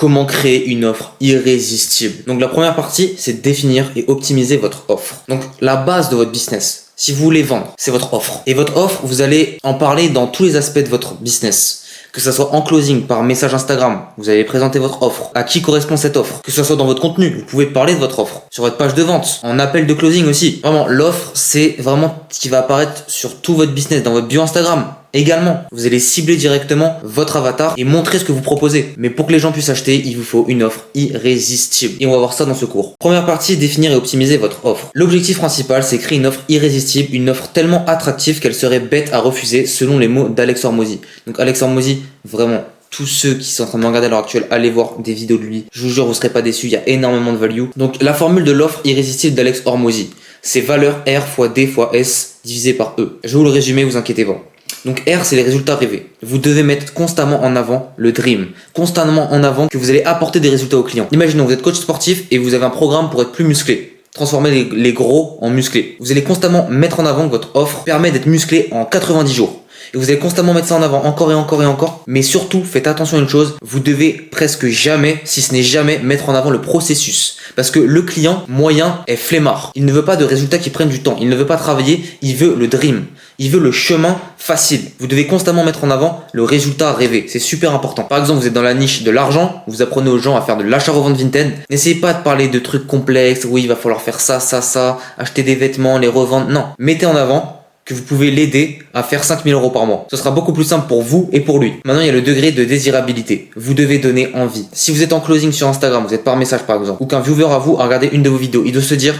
comment créer une offre irrésistible. Donc la première partie, c'est définir et optimiser votre offre. Donc la base de votre business, si vous voulez vendre, c'est votre offre. Et votre offre, vous allez en parler dans tous les aspects de votre business. Que ce soit en closing, par message Instagram, vous allez présenter votre offre. À qui correspond cette offre? Que ce soit dans votre contenu, vous pouvez parler de votre offre. Sur votre page de vente, en appel de closing aussi. Vraiment, l'offre, c'est vraiment ce qui va apparaître sur tout votre business, dans votre bio Instagram. Également, vous allez cibler directement votre avatar et montrer ce que vous proposez. Mais pour que les gens puissent acheter, il vous faut une offre irrésistible. Et on va voir ça dans ce cours. Première partie, définir et optimiser votre offre. L'objectif principal, c'est créer une offre irrésistible, une offre tellement attractive qu'elle serait bête à refuser, selon les mots d'Alex Hormozy. Donc Alex Hormozy, vraiment, tous ceux qui sont en train de me regarder à l'heure actuelle, allez voir des vidéos de lui. Je vous jure, vous serez pas déçus, il y a énormément de value. Donc la formule de l'offre irrésistible d'Alex Hormozy, c'est valeur R fois D fois S divisé par E. Je vais vous le résumer, vous inquiétez pas. Donc R, c'est les résultats rêvés. Vous devez mettre constamment en avant le dream. Constamment en avant que vous allez apporter des résultats aux clients. Imaginons, vous êtes coach sportif et vous avez un programme pour être plus musclé. Transformer les gros en musclés. Vous allez constamment mettre en avant que votre offre permet d'être musclé en 90 jours. Et vous allez constamment mettre ça en avant, encore et encore et encore. Mais surtout, faites attention à une chose, vous devez presque jamais, si ce n'est jamais, mettre en avant le processus. Parce que le client moyen est flemmard. Il ne veut pas de résultats qui prennent du temps. Il ne veut pas travailler, il veut le dream. Il veut le chemin facile. Vous devez constamment mettre en avant le résultat rêvé. C'est super important. Par exemple, vous êtes dans la niche de l'argent, vous apprenez aux gens à faire de l'achat-revente vintage. N'essayez pas de parler de trucs complexes. Oui, il va falloir faire ça, ça, ça, acheter des vêtements, les revendre. Non. Mettez en avant que vous pouvez l'aider à faire 5 000 € par mois. Ce sera beaucoup plus simple pour vous et pour lui. Maintenant, il y a le degré de désirabilité. Vous devez donner envie. Si vous êtes en closing sur Instagram, vous êtes par message par exemple, ou qu'un viewer à vous a regardé une de vos vidéos, il doit se dire,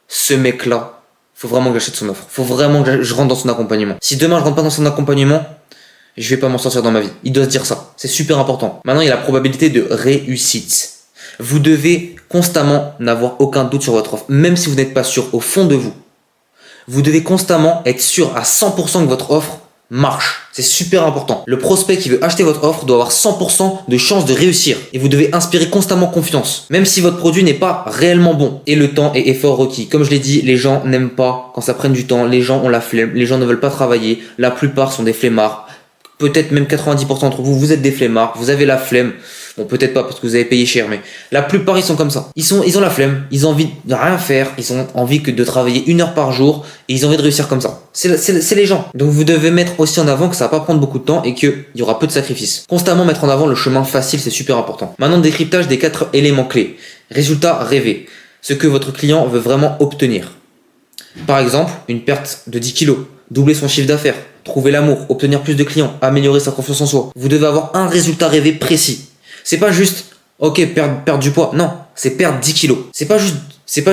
ce mec-là, faut vraiment que j'achète son offre. Faut vraiment que je rentre dans son accompagnement. Si demain je rentre pas dans son accompagnement, je vais pas m'en sortir dans ma vie. Il doit se dire ça. C'est super important. Maintenant, il y a la probabilité de réussite. Vous devez constamment n'avoir aucun doute sur votre offre. Même si vous n'êtes pas sûr au fond de vous, vous devez constamment être sûr à 100% que votre offre marche. C'est super important. Le prospect qui veut acheter votre offre doit avoir 100% de chance de réussir. Et vous devez inspirer constamment confiance. Même si votre produit n'est pas réellement bon. Et le temps et effort requis. Comme je l'ai dit, les gens n'aiment pas quand ça prenne du temps. Les gens ont la flemme. Les gens ne veulent pas travailler. La plupart sont des flemmards. Peut-être même 90% d'entre vous, vous êtes des flemmards. Vous avez la flemme. Bon, peut-être pas parce que vous avez payé cher, mais la plupart ils sont comme ça. Ils ont la flemme, ils ont envie de rien faire, ils ont envie que de travailler 1 heure par jour et ils ont envie de réussir comme ça. C'est les gens. Donc vous devez mettre aussi en avant que ça va pas prendre beaucoup de temps et qu'il y aura peu de sacrifices. Constamment mettre en avant le chemin facile, c'est super important. Maintenant, décryptage des 4 éléments clés. Résultat rêvé. Ce que votre client veut vraiment obtenir. Par exemple, une perte de 10 kilos, doubler son chiffre d'affaires, trouver l'amour, obtenir plus de clients, améliorer sa confiance en soi. Vous devez avoir un résultat rêvé précis. C'est pas juste, ok, perdre du poids. Non, c'est perdre 10 kilos. C'est pas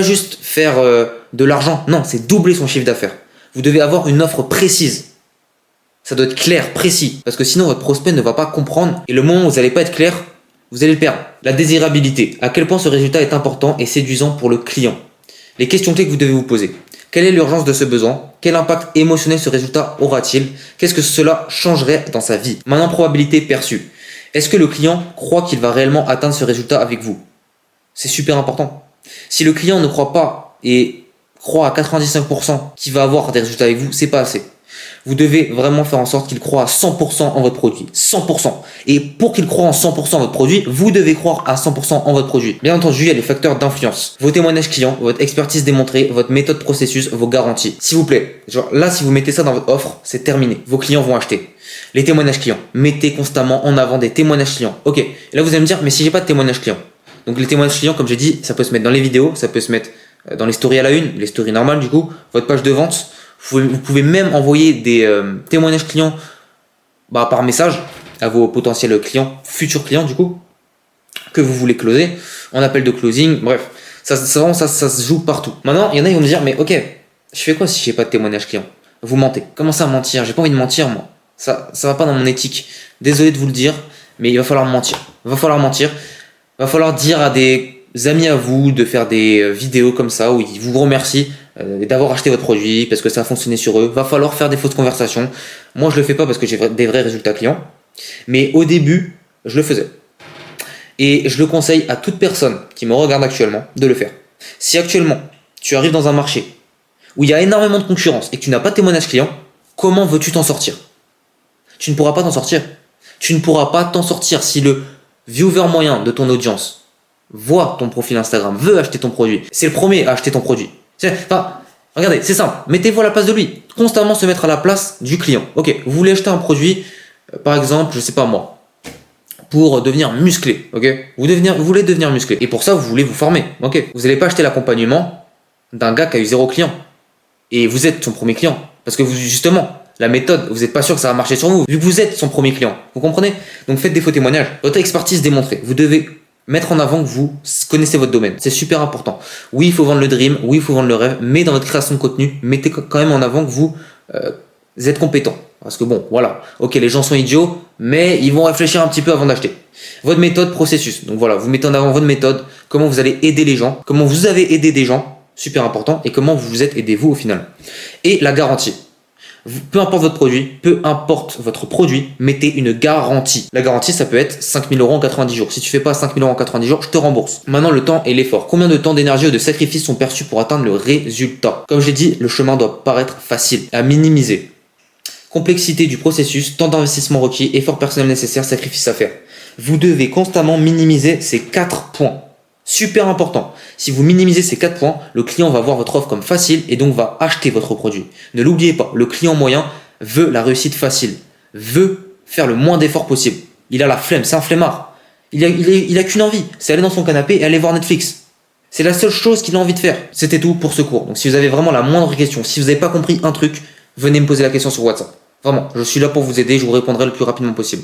juste faire de l'argent. Non, c'est doubler son chiffre d'affaires. Vous devez avoir une offre précise. Ça doit être clair, précis. Parce que sinon, votre prospect ne va pas comprendre. Et le moment où vous n'allez pas être clair, vous allez le perdre. La désirabilité. À quel point ce résultat est important et séduisant pour le client. Les questions clés que vous devez vous poser. Quelle est l'urgence de ce besoin? Quel impact émotionnel ce résultat aura-t-il? Qu'est-ce que cela changerait dans sa vie? Maintenant, probabilité perçue. Est-ce que le client croit qu'il va réellement atteindre ce résultat avec vous? C'est super important. Si le client ne croit pas et croit à 95% qu'il va avoir des résultats avec vous, c'est pas assez. Vous devez vraiment faire en sorte qu'il croit à 100% en votre produit. 100%. Et pour qu'il croit en 100% en votre produit, vous devez croire à 100% en votre produit. Bien entendu, il y a les facteurs d'influence. Vos témoignages clients, votre expertise démontrée, votre méthode processus, vos garanties. S'il vous plaît, là, si vous mettez ça dans votre offre, c'est terminé. Vos clients vont acheter. Les témoignages clients. Mettez constamment en avant des témoignages clients. Ok. Et là, vous allez me dire, mais si j'ai pas de témoignages clients. Donc, les témoignages clients, comme j'ai dit, ça peut se mettre dans les vidéos, ça peut se mettre dans les stories à la une, les stories normales du coup, votre page de vente. Vous pouvez même envoyer des témoignages clients par message à vos potentiels clients, futurs clients du coup, que vous voulez closer, en appel de closing, bref. Ça se joue partout. Maintenant, il y en a qui vont me dire, mais ok, je fais quoi si j'ai pas de témoignage client? Vous mentez. Commencez à mentir. J'ai pas envie de mentir, moi. Ça va pas dans mon éthique. Désolé de vous le dire, mais il va falloir mentir. Il va falloir dire à des amis à vous de faire des vidéos comme ça où ils vous remercient d'avoir acheté votre produit parce que ça a fonctionné sur eux. Va falloir faire des fausses conversations. Moi, je le fais pas parce que j'ai des vrais résultats clients. Mais au début, je le faisais. Et je le conseille à toute personne qui me regarde actuellement de le faire. Si actuellement, tu arrives dans un marché où il y a énormément de concurrence et que tu n'as pas de témoignage client, comment veux-tu t'en sortir? Tu ne pourras pas t'en sortir. Tu ne pourras pas t'en sortir si le viewer moyen de ton audience voit ton profil Instagram, veut acheter ton produit, c'est le premier à acheter ton produit. Enfin, regardez, c'est simple, mettez-vous à la place de lui. Constamment se mettre à la place du client. Ok, vous voulez acheter un produit, par exemple, je sais pas moi, pour devenir musclé, ok. Vous voulez devenir musclé. Et pour ça, vous voulez vous former, ok. Vous n'allez pas acheter l'accompagnement d'un gars qui a eu 0 client. Et vous êtes son premier client. Parce que vous, justement, la méthode, vous n'êtes pas sûr que ça va marcher sur vous, vu que vous êtes son premier client. Vous comprenez? Donc faites des faux témoignages. Votre expertise démontrée. Vous devez mettre en avant que vous connaissez votre domaine. C'est super important. Oui, il faut vendre le dream, oui, il faut vendre le rêve, mais dans votre création de contenu, mettez quand même en avant que vous êtes compétent. Parce que bon, voilà. Ok, les gens sont idiots, mais ils vont réfléchir un petit peu avant d'acheter. Votre méthode, processus. Donc voilà, vous mettez en avant votre méthode, comment vous allez aider les gens, comment vous avez aidé des gens, super important, et comment vous vous êtes aidé vous au final. Et la garantie. Peu importe votre produit, peu importe votre produit, mettez une garantie. La garantie, ça peut être 5 000 € en 90 jours. Si tu fais pas 5 000 € en 90 jours, je te rembourse. Maintenant, le temps et l'effort. Combien de temps, d'énergie ou de sacrifices sont perçus pour atteindre le résultat? Comme j'ai dit, le chemin doit paraître facile, à minimiser. Complexité du processus, temps d'investissement requis, effort personnel nécessaire, sacrifice à faire. Vous devez constamment minimiser ces 4 points. Super important. Si vous minimisez ces 4 points, le client va voir votre offre comme facile et donc va acheter votre produit. Ne l'oubliez pas, le client moyen veut la réussite facile, veut faire le moins d'efforts possible. Il a la flemme, c'est un flemmard. Il a qu'une envie, c'est aller dans son canapé et aller voir Netflix. C'est la seule chose qu'il a envie de faire. C'était tout pour ce cours. Donc si vous avez vraiment la moindre question, si vous n'avez pas compris un truc, venez me poser la question sur WhatsApp. Vraiment, je suis là pour vous aider, je vous répondrai le plus rapidement possible.